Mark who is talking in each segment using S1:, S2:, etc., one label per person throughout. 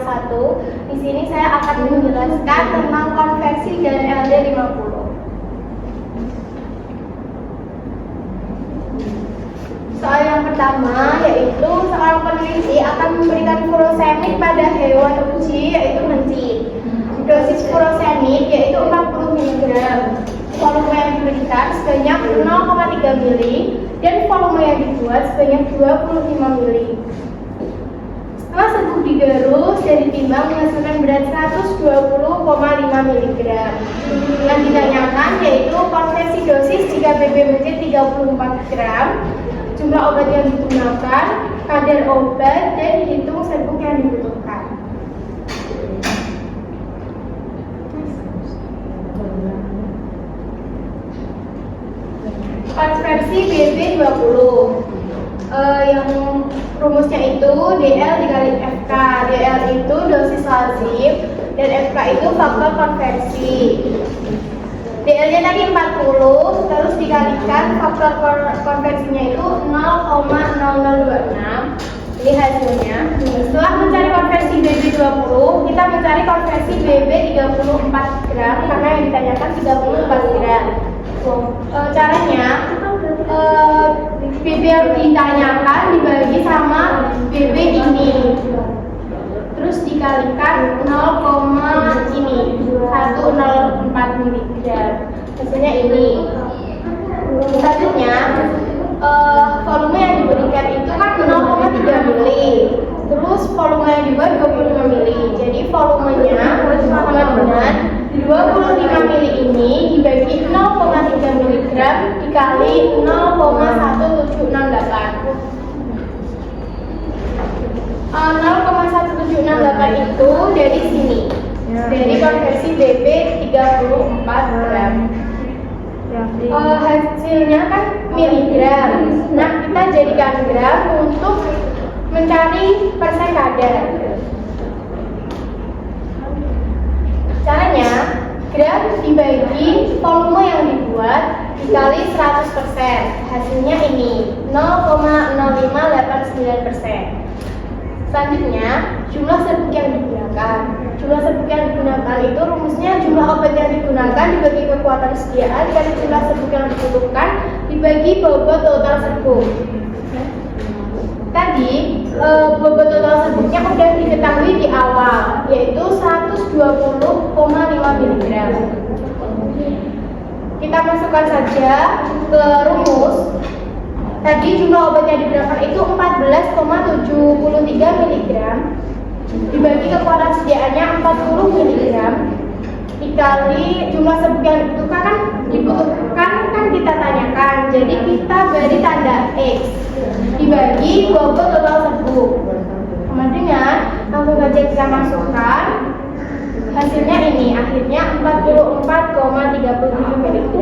S1: 1. Di sini saya akan menjelaskan tentang konversi dari LD50. Soal yang pertama yaitu seorang peneliti akan memberikan furosemid pada hewan uji yaitu mencit. Dosis furosemid yaitu 40 mg. Volume yang diberikan sebanyak 0,3 mili dan volume yang dibuat sebanyak 25 mili. Setelah serbuk digerus dan ditimbang menghasilkan berat 120,5 mg. Yang ditanyakan yaitu konversi dosis jika BB mencit 34 gram, jumlah obat yang digunakan, kadar obat, dan hitung serbuk yang dibutuhkan. Konversi BB20 yang rumusnya itu DL dikali FK. DL itu dosis lazim dan FK itu faktor konversi. DL-nya tadi 40, terus dikalikan faktor konversinya itu 0,0026. Ini hasilnya. Setelah mencari konversi BB20, kita mencari konversi BB34 gram karena yang ditanyakan 34 gram. Caranya BB yang ditanyakan dibagi sama BB ini, terus dikalikan 0, ini 104 mg. Hasilnya ini. Selanjutnya volume yang diberikan itu kan 0,3 mili, terus volume yang dibuat 25 mili. Jadi volumenya sama dengan 25 mili ini dibagi 0,3 mg dikali 0,1768. 0,1768 itu dari sini, dari konversi BB 34 gram. Hasilnya kan miligram. Nah, kita jadikan gram untuk mencari persen kadar. Caranya, gram dibagi volume yang dibuat dikali 100%. Hasilnya ini 0,0589%. Selanjutnya, jumlah serbuk yang digunakan. Jumlah serbuk yang digunakan itu rumusnya jumlah obat yang digunakan dibagi kekuatan sediaan dikali jumlah serbuk yang dibutuhkan dibagi bobot total serbuk. Tadi bobot total serbuknya sudah diketahui di awal, yaitu 120,5 mg. Kita masukkan saja ke rumus. Tadi jumlah obat yang digunakan itu 14,73 mg dibagi kekuatan sediaannya 40 mg dikali jumlah serbuk yang dibutuhkan kan kita tanyakan, jadi kita beri tanda X dibagi bobot total serbuk. Kemudian langsung saja kita masukkan hasilnya ini, akhirnya 44,37 mg.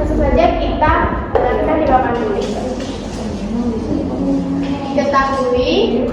S1: Langsung saja kita gunakan di papan tulis. Diketahui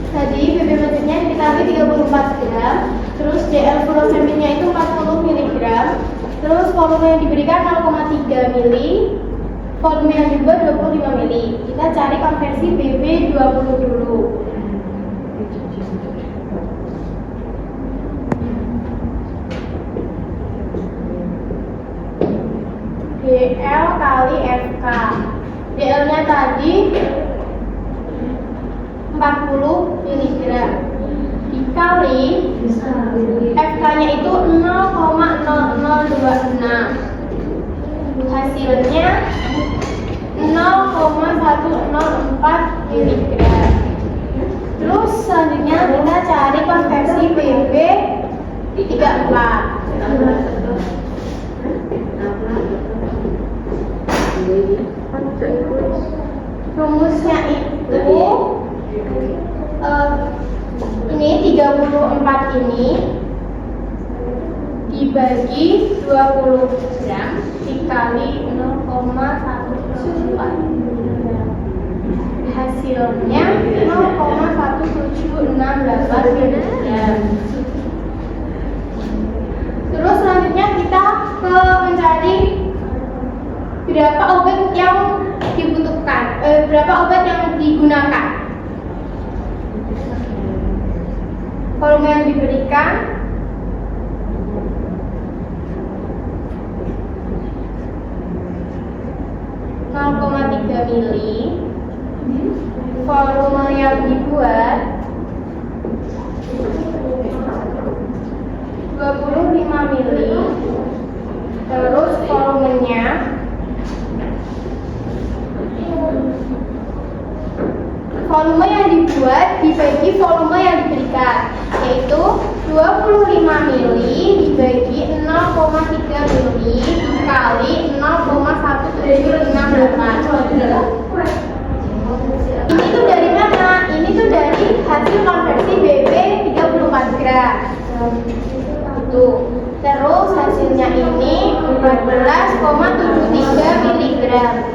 S1: tadi BB mencitnya diketahui 34 gram, terus DL furosemidnya itu 40 mg, terus volume yang diberikan 0,3 mili, volume yang dibuat 25 mili. Kita cari konversi BB20 dulu. DL kali FK. DL-nya tadi 40 mg dikali FK-nya itu 0,0026. Hasilnya 0,104 mg. Terus 34. Rumusnya itu ini 34 ini dibagi 20 gram dikali 0,174. Hasilnya 0,1768 gram. Terus selanjutnya kita mencari berapa obat yang dibutuhkan, berapa obat yang digunakan. Volume yang diberikan (0,3 mili), volume yang dibuat 25 mili, terus volumenya volume yang dibuat dibagi volume yang diberikan, yaitu 25 mili dibagi 0,3 mili dikali 0,1768. Ini tuh dari mana? Ini tuh dari hasil konversi BB 34 gram. Itu. Terus hasilnya ini 14,73 miligram.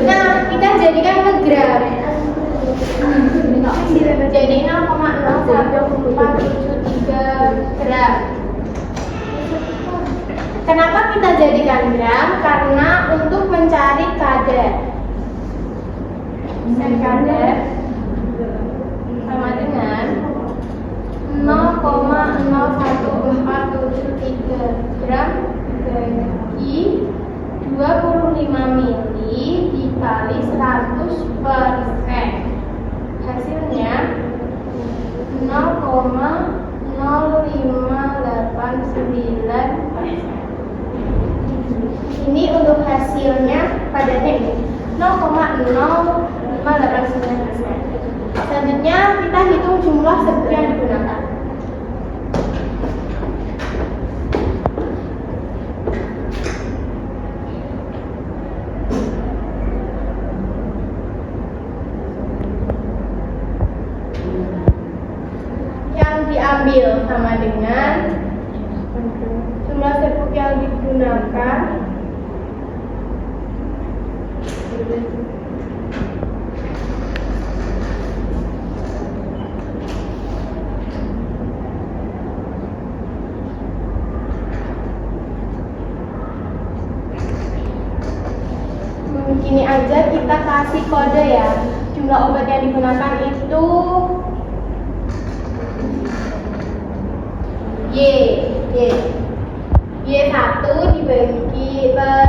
S1: Nah, kita jadikan ke gram. Jadi 0,01473 gram. Kenapa kita jadikan gram? Karena untuk mencari kadar. Kadar sama dengan 0,01473 gram bagi 25 mili dikali 100%. Hasilnya 0,0589%. Ini untuk hasilnya padatnya ini 0,0589%. Selanjutnya kita hitung jumlah serbuk yang digunakan. Yang diambil sama dengan jumlah serbuk yang digunakan gini aja, kita kasih kode ya. Jumlah obat yang digunakan itu Y1 dibagi per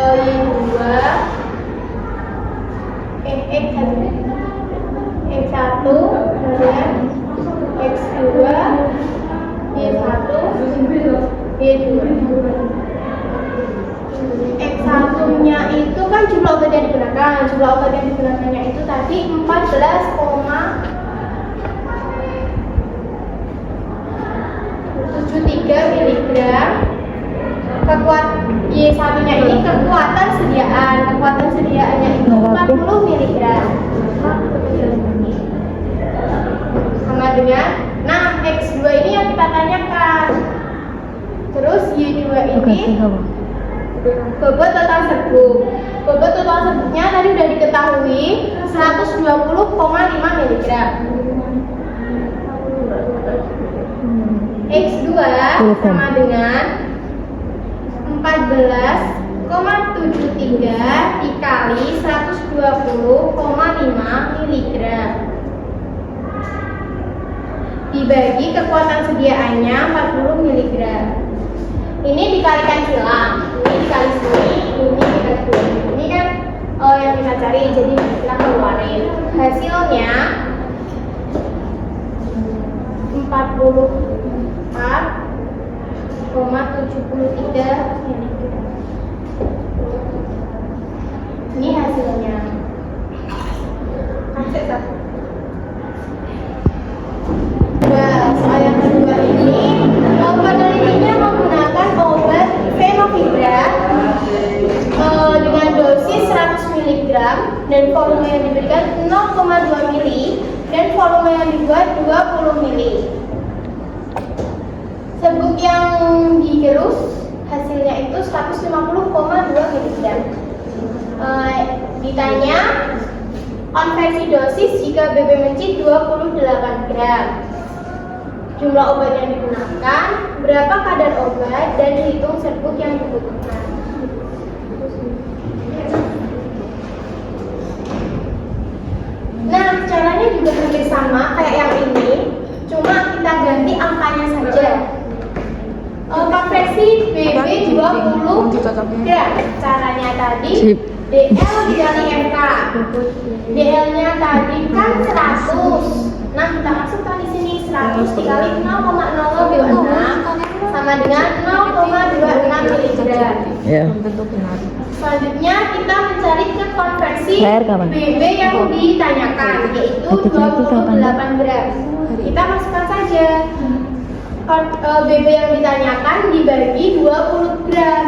S1: Y2 X1 dan X2 Y1 Y2. X1-nya itu kan jumlah obat yang digunakan. Jumlah obat yang digunakannya itu tadi 14,73 miligram. Y1-nya ini kekuatan sediaan. Kekuatan sediaannya itu 40 miligram. Sama dengan, nah X2 ini yang kita tanyakan. Terus Y2 ini bobot total serbuk. Bobot total serbuknya tadi sudah diketahui 120,5 miligram. X2 sama dengan 14,73 dikali 120,5 miligram dibagi kekuatan sediaannya 40 miligram. Ini dikalikan silang, ini dikali sini, ini dikali sini. Ini kan yang kita cari, jadi kita keluarin. Hasilnya 44,73 miligram. Ini hasilnya. Soal yang dan volume yang diberikan 0,2 mili dan volume yang dibuat 20 mili. Serbuk yang digerus hasilnya itu 150,2 mg. Ditanya konversi dosis jika BB mencit 28 gram. Jumlah obat yang digunakan, berapa kadar obat, dan hitung serbuk yang dibutuhkan. Nah, caranya juga hampir sama kayak yang ini, cuma kita ganti angkanya saja. Konversi BB 20 gram. Caranya tadi DL dikali MK. DL-nya tadi kan 100. Nah, kita masukkan di sini 100 dikali 0,0026 sama dengan 0,26 mg. Selanjutnya kita mencari ke konversi BB yang ditanyakan, yaitu 28 gram. Kita masukkan saja. BB yang ditanyakan dibagi 20 gram.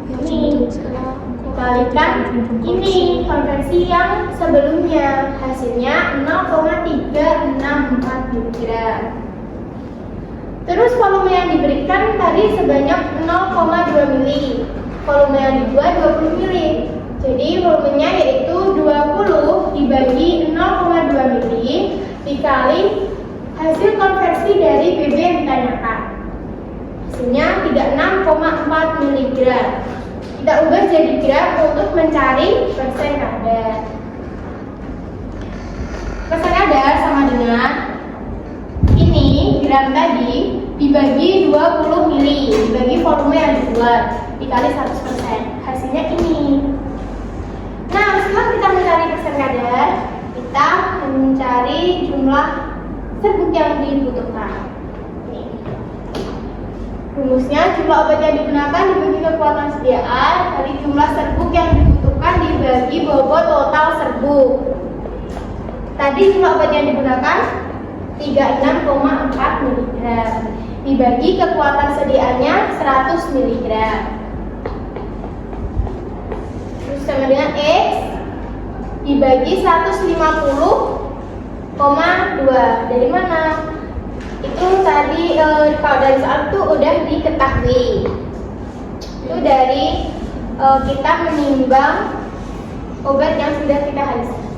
S1: Ini dikalikan ini konversi yang sebelumnya, hasilnya 0,364 mg. Terus volume yang diberikan tadi sebanyak 0,2 mili. Volume yang dibuat 20 mili. Jadi volumenya yaitu 20 dibagi 0,2 mili dikali hasil konversi dari BB yang ditanyakan. Hasilnya 36,4 mg. Kita ubah jadi gram untuk mencari persen kadar. Persen kadar sama dengan ini gram tadi dibagi 20 mili dibagi volume yang dibuat dikali 100%. Hasilnya ini. Nah, setelah kita mencari persen kadar, kita mencari jumlah serbuk yang dibutuhkan. Rumusnya, jumlah obat yang digunakan dibagi kekuatan sediaan dari jumlah serbuk yang dibutuhkan dibagi bobot total serbuk. Tadi jumlah obat yang digunakan 36,4 mg dibagi kekuatan sediaannya 100 mg. Terus sama dengan X dibagi 150,2. Dari mana? Itu tadi kalau dari soal itu udah diketahui. Itu dari kita menimbang obat yang sudah kita haluskan.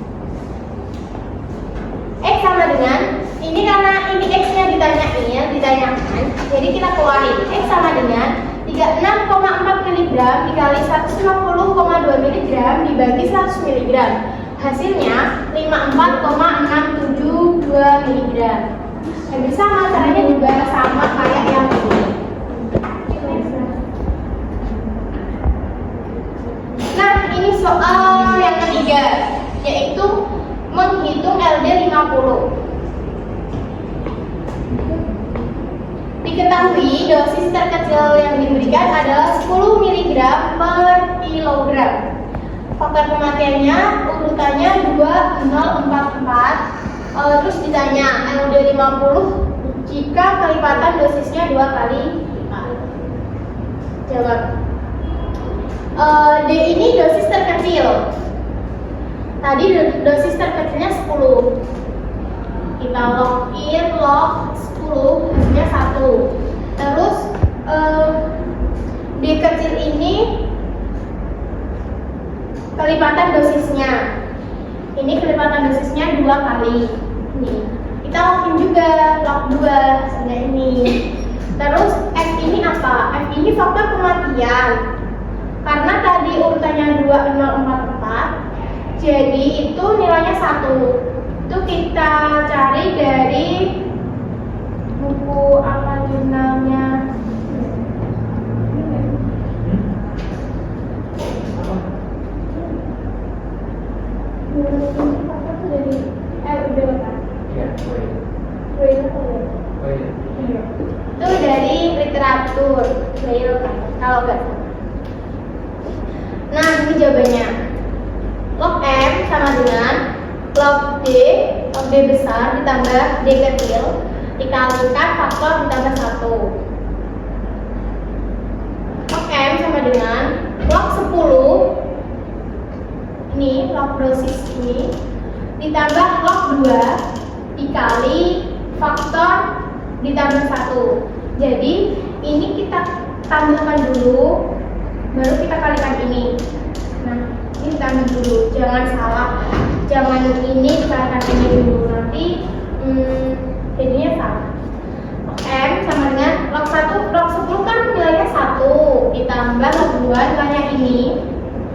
S1: X sama dengan ini, karena ini X-nya ditanyakan, jadi kita keluarin. X sama dengan 36,4 mg dikali 150,2 mg dibagi 100 mg. Hasilnya 54,672 mg. Hampir sama, caranya juga sama kayak yang ini. Nah, ini soal yang ketiga, yaitu menghitung LD50. Diketahui dosis terkecil yang diberikan adalah 10 mg per kilogram. Faktor kematiannya urutannya 2044. Terus ditanya LD50 jika kelipatan dosisnya 2 kali lipat. Jawab. D ini dosis terkecil. Tadi dosis terkecilnya 10. Kita log 10 hasilnya 1. Terus D kecil ini kelipatan dosisnya. Ini kelipatan dosisnya 2 kali. Nih, kita login juga, log 2 saja ini. Terus F ini apa? F ini faktor kematian. Karena tadi urutannya 2044, jadi itu nilainya 1. Itu kita cari dari buku apa jurnalnya. Itu dari literatur kalau enggak. Nah, ini jawabannya. Log M sama dengan log D besar ditambah D kecil dikalikan faktor ditambah 1. Log M sama dengan log 10 ini log dosis ini ditambah log 2 dikali faktor ditambah 1. Jadi ini kita tambahkan dulu, baru kita kalikan ini. Nah, ini tambah dulu, jangan salah, jangan ini dikalikan ini dulu, nanti jadinya salah. Log M sama dengan log 1, log 10 kan nilainya 1 ditambah log 2 nilainya ini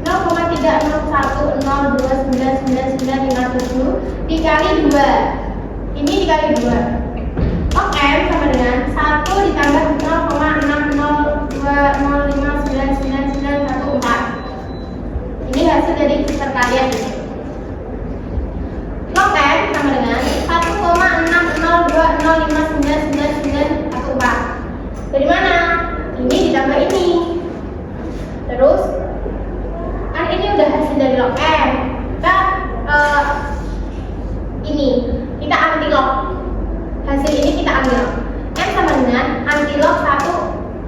S1: 0,30102999957 dikali 2. Ini dikali 2. Log M sama dengan 1 ditambah 0,60205999914. Ini hasil dari perkalian. Log M sama dengan 1,60205999914. Dari mana? Ini ditambah ini. Terus kan ini udah hasil dari log M. Kita ini kita antilog. Hasil ini kita ambil. M sama dengan antilog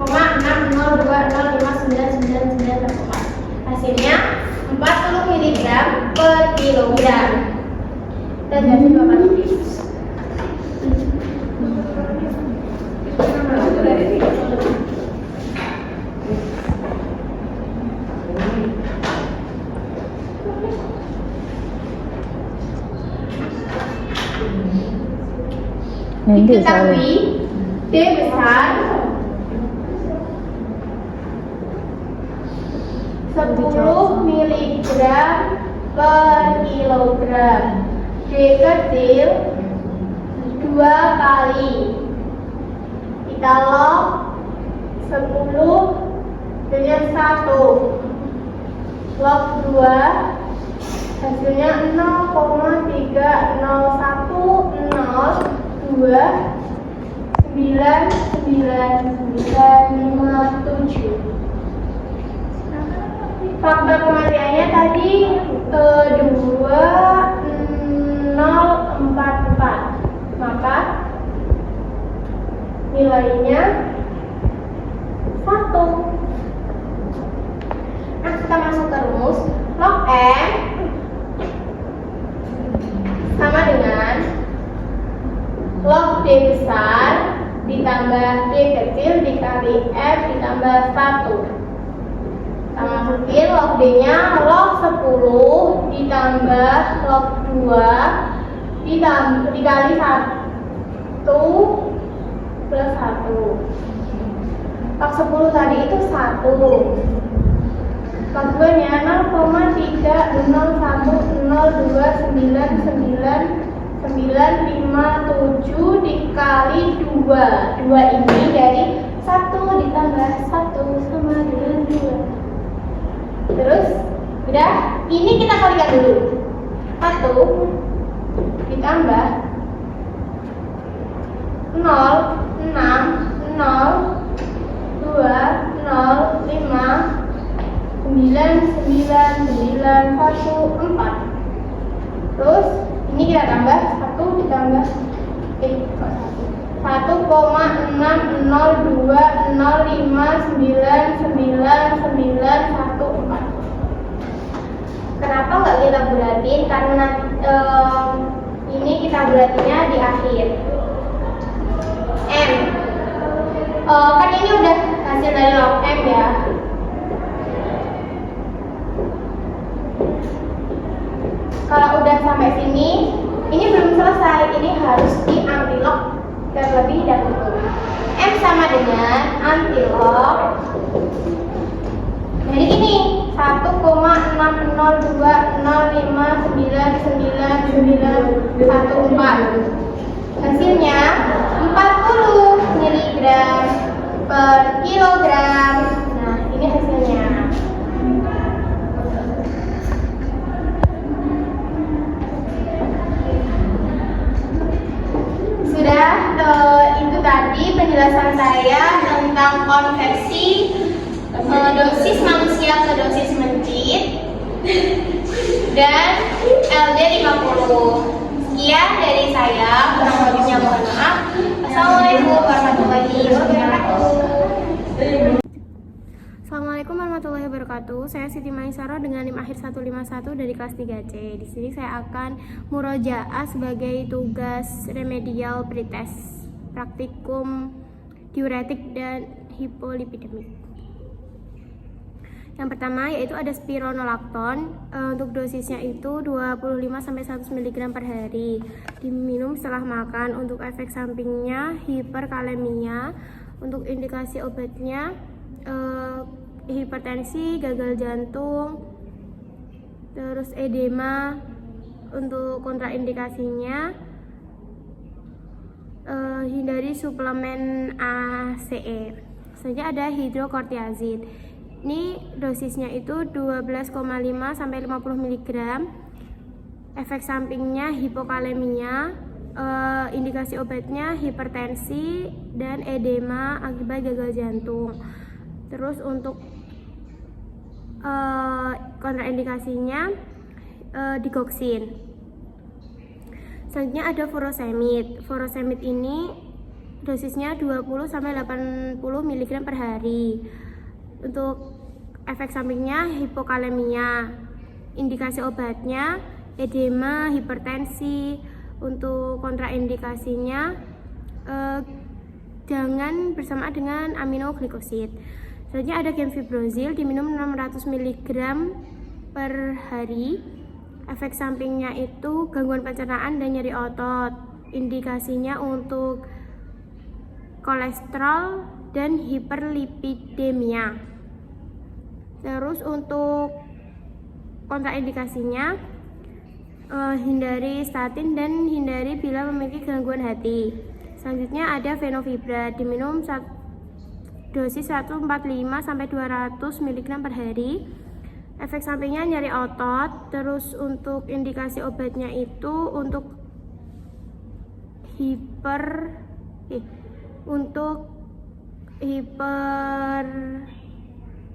S1: 1,60205999914. Hasilnya 40 mg per kilogram. Dan hasil Bapak tulis. Diketahui D besar 10 mg per kilogram, D kecil 2 kali, kita log 10 dengan 1, log 2 hasilnya 0,301299957. Faktor kematiannya tadi 2044, maka nilainya 1. Nah, kita masuk ke rumus. Log M sama dengan log D besar ditambah D kecil dikali F ditambah 1. Kita masukin log D-nya log 10 ditambah log 2 dikali 1 plus 1. Log 10 tadi itu 1. Log 2-nya 0,30102999957 dikali 2. 2 ini dari 1 ditambah 1 sama dengan 2. Terus udah, ini kita kalikan dulu. 1 ditambah 0,60205999914. Terus ini kita tambah 1 ditambah 1,60205999914. Kenapa nggak kita bulatin? Karena ini kita bulatinya di akhir. M kan ini udah hasil dari log M ya. Kalau udah sampai sini, ini belum selesai. Ini harus diantilog terlebih dahulu. M sama dengan antilog. Jadi ini 1,60205999914. Hasilnya 40 mg per kilogram. Nah, ini hasilnya. Sudah, itu tadi penjelasan saya tentang konversi dosis manusia ke dosis mencit dan LD 50. Sekian dari saya, kurang lebihnya mohon maaf. Assalamualaikum warahmatullahi wabarakatuh.
S2: Assalamualaikum warahmatullahi wabarakatuh. Saya Siti Maisaro dengan NIM akhir 151 dari kelas 3C. Di sini saya akan murojaah sebagai tugas remedial pretest praktikum diuretik dan hipolipidemik. Yang pertama yaitu ada spironolakton. Untuk dosisnya itu 25-100 mg per hari. Diminum setelah makan. Untuk efek sampingnya hiperkalemia. Untuk indikasi obatnya hipertensi, gagal jantung, terus edema. Untuk kontraindikasinya hindari suplemen ACE. Selanjutnya ada hidrokortiazid. Ini dosisnya itu 12,5 sampai 50 mg. Efek sampingnya hipokalemia, indikasi obatnya hipertensi dan edema akibat gagal jantung. Terus untuk kontraindikasinya digoxin. Selanjutnya ada furosemid. Furosemid ini dosisnya 20 sampai 80 mg per hari. Untuk efek sampingnya hipokalemia, indikasi obatnya edema, hipertensi. Untuk kontraindikasinya jangan bersama dengan aminoglykosid. Selanjutnya ada gemfibrozil, diminum 600 mg per hari. Efek sampingnya itu gangguan pencernaan dan nyeri otot. Indikasinya untuk kolesterol dan hiperlipidemia. Terus untuk kontraindikasinya hindari statin dan hindari bila memiliki gangguan hati. Selanjutnya ada fenofibra, diminum dosis 145 sampai 200 mg per hari. Efek sampingnya nyeri otot. Terus untuk indikasi obatnya itu untuk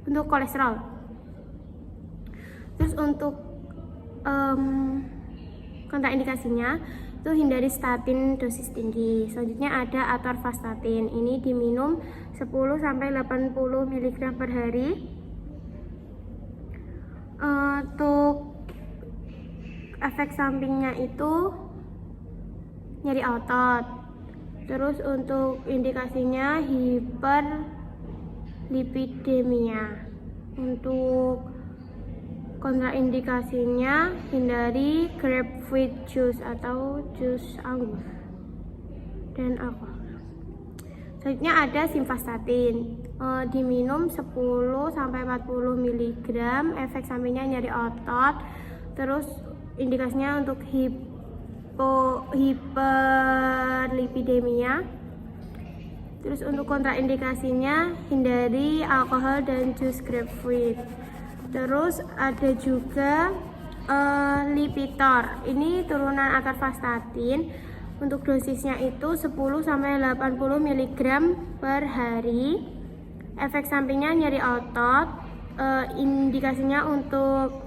S2: untuk kolesterol. Terus untuk kontraindikasinya itu hindari statin dosis tinggi. Selanjutnya ada atorvastatin. Ini diminum 10 sampai 80 mg per hari. Untuk efek sampingnya itu nyeri otot. Terus untuk indikasinya hiperlipidemia. Untuk kontraindikasinya hindari grapefruit juice atau jus anggur dan alkohol. Selanjutnya ada simvastatin, diminum 10 sampai 40 mg. Efek sampingnya nyeri otot. Terus indikasinya untuk hiperlipidemia. Terus untuk kontraindikasinya hindari alkohol dan jus grapefruit. Terus ada juga Lipitor. Ini turunan atorvastatin. Untuk dosisnya itu 10 sampai 80 mg per hari. Efek sampingnya nyeri otot. Indikasinya untuk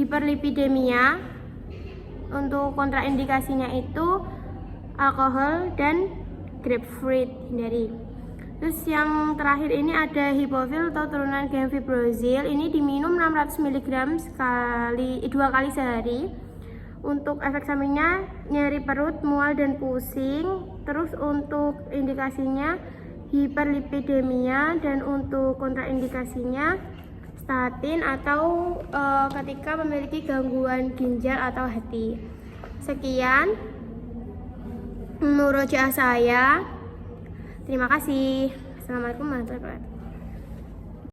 S2: hiperlipidemia. Untuk kontraindikasinya itu alkohol dan grapefruit, hindari. Terus yang terakhir ini ada hipofil atau turunan gemfibrozil. Ini diminum 600 mg 2 kali sehari. Untuk efek sampingnya nyeri perut, mual dan pusing. Terus untuk indikasinya hiperlipidemia dan untuk kontraindikasinya statin atau ketika memiliki gangguan ginjal atau hati. Sekian murojaah saya. Terima kasih. Assalamualaikum warahmatullahi wabarakatuh.